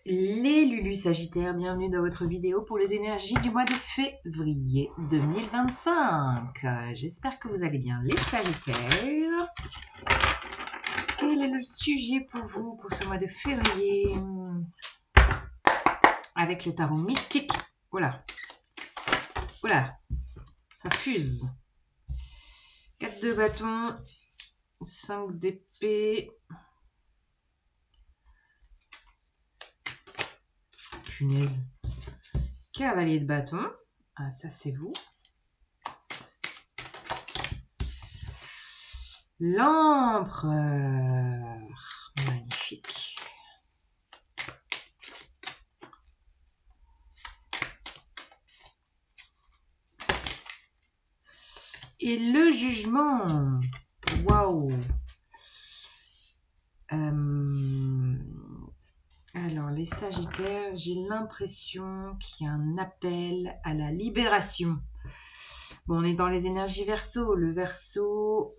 Les Lulus Sagittaires, bienvenue dans votre vidéo pour les énergies du mois de février 2025. J'espère que vous allez bien les Sagittaires. Quel est le sujet pour vous pour ce mois de février avec le tarot mystique? Voilà, voilà, ça fuse. 4 de bâton, 5 d'épée. Punaise. Cavalier de bâton. Ah, ça c'est vous. L'empereur. Magnifique. Et le jugement. Waouh. Alors, les Sagittaires, j'ai l'impression qu'il y a un appel à la libération. Bon, on est dans les énergies Verseau. Le Verseau...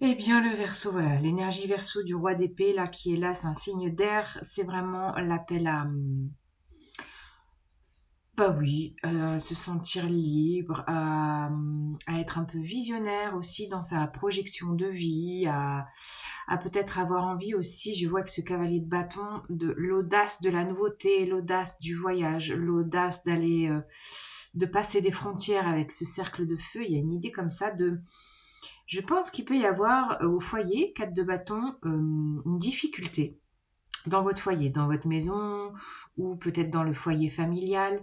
Eh bien, le Verseau, voilà, l'énergie Verseau du roi d'épée, là, qui est là, c'est un signe d'air. C'est vraiment l'appel à... Bah oui, se sentir libre, à être un peu visionnaire aussi dans sa projection de vie, à peut-être avoir envie aussi, je vois que ce cavalier de bâton, de l'audace de la nouveauté, l'audace du voyage, l'audace d'aller, de passer des frontières avec ce cercle de feu. Il y a une idée comme ça de... Je pense qu'il peut y avoir au foyer, 4 de bâton, une difficulté dans votre foyer, dans votre maison ou peut-être dans le foyer familial.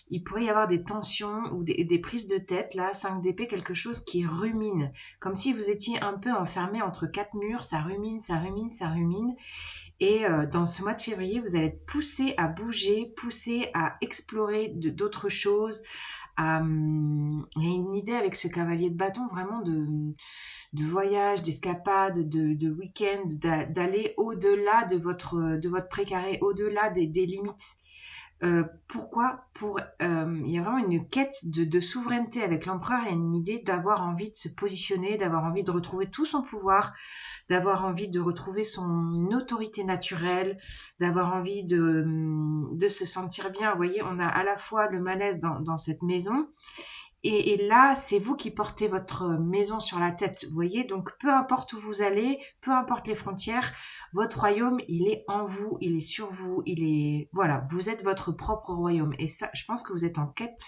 Il pourrait y avoir des tensions ou des prises de tête, là, 5 d'épée, quelque chose qui rumine, comme si vous étiez un peu enfermé entre 4 murs, ça rumine, ça rumine, ça rumine. Et dans ce mois de février, vous allez être poussé à bouger, poussé à explorer d'autres choses. Il y a une idée avec ce cavalier de bâton vraiment de voyage, d'escapade, de week-end, d'aller au-delà de votre précaré, au-delà des limites. Pourquoi il y a vraiment une quête de souveraineté avec l'empereur. Il y a une idée d'avoir envie de se positionner, d'avoir envie de retrouver tout son pouvoir, d'avoir envie de retrouver son autorité naturelle, d'avoir envie de se sentir bien. Vous voyez, on a à la fois le malaise dans cette maison, et là, c'est vous qui portez votre maison sur la tête, vous voyez. Donc, peu importe où vous allez, peu importe les frontières, votre royaume, il est en vous, il est sur vous, il est... Voilà, vous êtes votre propre royaume. Et ça, je pense que vous êtes en quête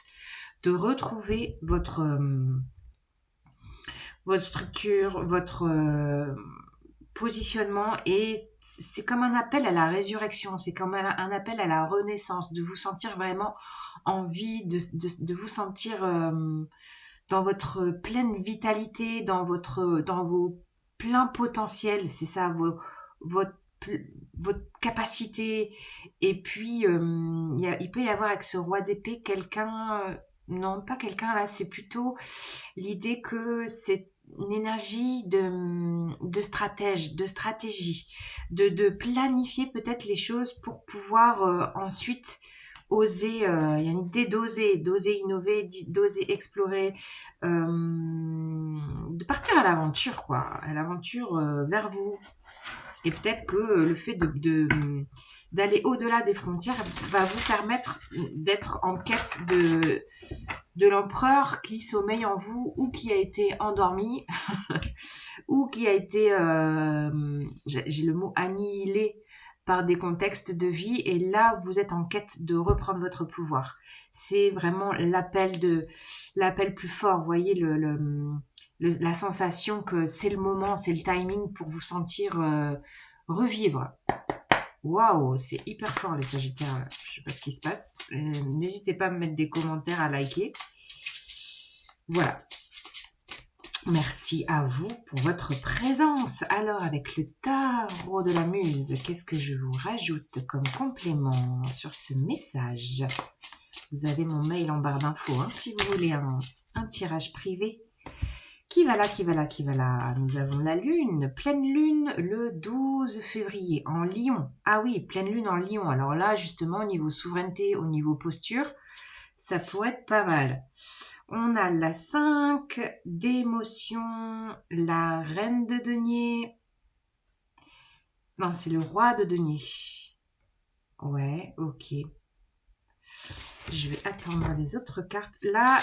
de retrouver votre structure, votre positionnement. Et c'est comme un appel à la résurrection, c'est comme un appel à la renaissance, de vous sentir vraiment en vie, de vous sentir... dans votre pleine vitalité, dans vos pleins potentiels, c'est ça, votre, votre capacité. Et puis, il peut y avoir avec ce roi d'épée quelqu'un, non, pas quelqu'un là, c'est plutôt l'idée que c'est une énergie de stratège, de stratégie, de planifier peut-être les choses pour pouvoir ensuite oser, il y a une idée d'oser innover, d'oser explorer, de partir à l'aventure, quoi, à l'aventure vers vous. Et peut-être que le fait d'aller au-delà des frontières va vous permettre d'être en quête de l'empereur qui sommeille en vous ou qui a été endormi ou qui a été, j'ai le mot annihilé par des contextes de vie, et là vous êtes en quête de reprendre votre pouvoir. C'est vraiment l'appel plus fort, vous voyez la sensation que c'est le moment, c'est le timing pour vous sentir revivre. Waouh, c'est hyper fort les Sagittaires. Je sais pas ce qui se passe. N'hésitez pas à me mettre des commentaires, à liker. Voilà. Merci à vous pour votre présence. Alors, avec le tarot de la muse, qu'est-ce que je vous rajoute comme complément sur ce message? Vous avez mon mail en barre d'infos, hein, si vous voulez un tirage privé. Qui va là, qui va là, qui va là? Nous avons la lune, pleine lune le 12 février en Lion. Ah oui, pleine lune en Lion. Alors là, justement, au niveau souveraineté, au niveau posture, ça pourrait être pas mal. On a la 5 d'émotion, la reine de denier. Non, c'est le roi de denier. Ouais, ok. Je vais attendre les autres cartes. Là,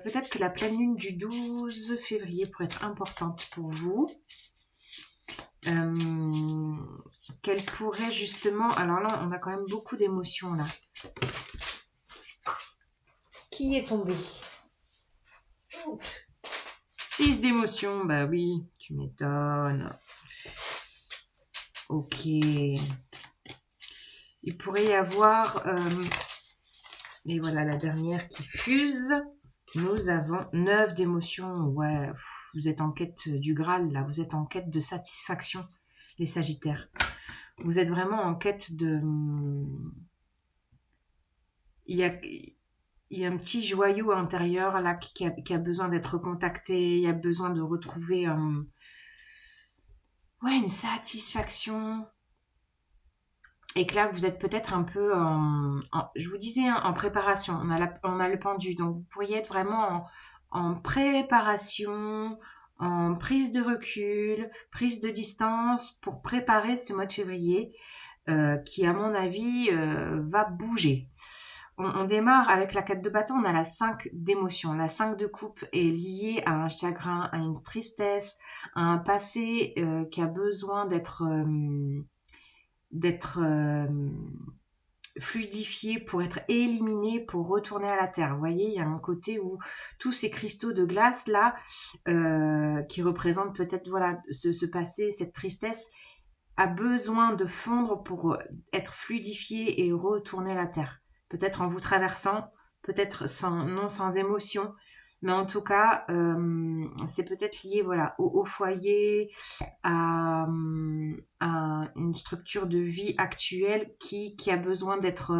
peut-être que la pleine lune du 12 février pourrait être importante pour vous. Qu'elle pourrait justement... Alors là, on a quand même beaucoup d'émotions là. Qui est tombé? 6 d'émotions, bah oui, tu m'étonnes. Ok. Il pourrait y avoir... et voilà la dernière qui fuse. Nous avons 9 d'émotions. Ouais, vous êtes en quête du Graal, là. Vous êtes en quête de satisfaction, les Sagittaires. Vous êtes vraiment en quête de... Il y a un petit joyau intérieur, là, qui a besoin d'être contacté. Il y a besoin de retrouver ouais, une satisfaction. Et que là, vous êtes peut-être un peu je vous disais, hein, en préparation. On a le pendu. Donc, vous pourriez être vraiment en préparation, en prise de recul, prise de distance pour préparer ce mois de février qui, à mon avis, va bouger. On démarre avec la 4 de bâton, on a la 5 d'émotion. La 5 de coupe est liée à un chagrin, à une tristesse, à un passé qui a besoin d'être fluidifié pour être éliminé, pour retourner à la terre. Vous voyez, il y a un côté où tous ces cristaux de glace là, qui représentent peut-être voilà ce passé, cette tristesse, a besoin de fondre pour être fluidifié et retourner à la terre. Peut-être en vous traversant, peut-être non sans émotion, mais en tout cas, c'est peut-être lié voilà, au foyer, à une structure de vie actuelle qui a besoin d'être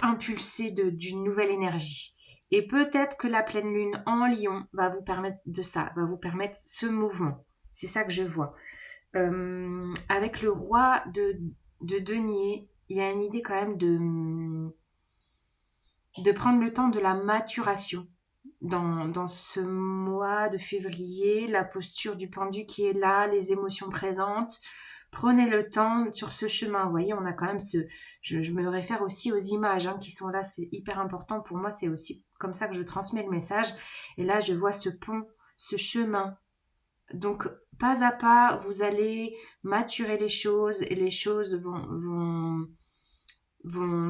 impulsée d'une nouvelle énergie. Et peut-être que la pleine lune en Lion va vous permettre de ça, va vous permettre ce mouvement. C'est ça que je vois. Avec le roi de denier, il y a une idée quand même de prendre le temps de la maturation. Dans ce mois de février, la posture du pendu qui est là, les émotions présentes. Prenez le temps sur ce chemin. Vous voyez, on a quand même je me réfère aussi aux images qui sont là. C'est hyper important pour moi. C'est aussi comme ça que je transmets le message. Et là, je vois ce pont, ce chemin. Donc, pas à pas, vous allez maturer les choses et les choses vont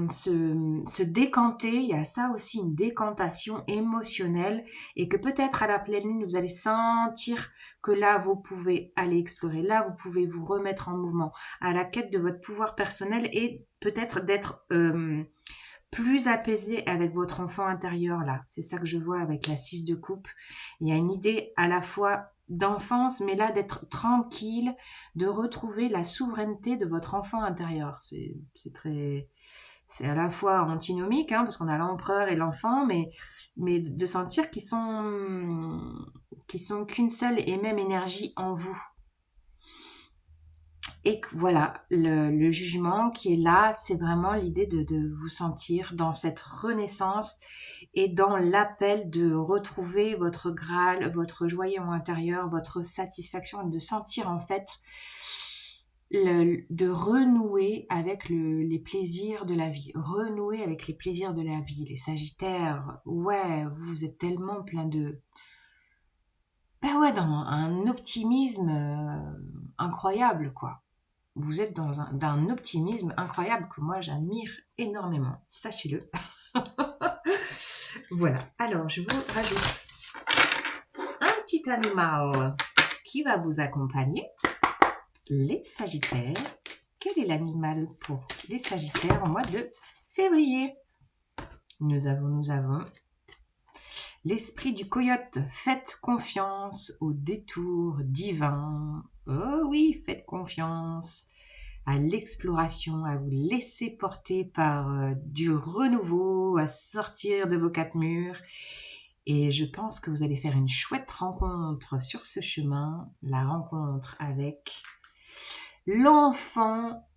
se décanter. Il y a ça aussi, une décantation émotionnelle et que peut-être à la pleine lune, vous allez sentir que là, vous pouvez aller explorer. Là, vous pouvez vous remettre en mouvement à la quête de votre pouvoir personnel et peut-être d'être plus apaisé avec votre enfant intérieur là. C'est ça que je vois avec la 6 de coupe. Il y a une idée à la fois d'enfance, mais là d'être tranquille, de retrouver la souveraineté de votre enfant intérieur. C'est à la fois antinomique, parce qu'on a l'empereur et l'enfant, mais de sentir qu'ils sont qu'une seule et même énergie en vous. Et que voilà, le jugement qui est là, c'est vraiment l'idée de vous sentir dans cette renaissance et dans l'appel de retrouver votre Graal, votre joyau intérieur, votre satisfaction, et de sentir en fait, de renouer avec les plaisirs de la vie. Renouer avec les plaisirs de la vie. Les Sagittaires, ouais, vous êtes tellement plein de... Ben ouais, dans un optimisme incroyable, quoi. Vous êtes d'un optimisme incroyable que moi j'admire énormément, sachez-le. Voilà, alors je vous rajoute un petit animal qui va vous accompagner, les Sagittaires. Quel est l'animal pour les Sagittaires au mois de février? Nous avons l'esprit du coyote. Faites confiance au détour divin. Oh oui, faites confiance à l'exploration, à vous laisser porter par du renouveau, à sortir de vos 4 murs. Et je pense que vous allez faire une chouette rencontre sur ce chemin, la rencontre avec l'enfant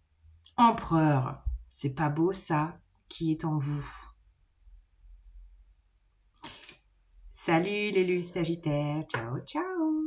empereur. C'est pas beau ça, qui est en vous. Salut les Sagittaires, ciao ciao.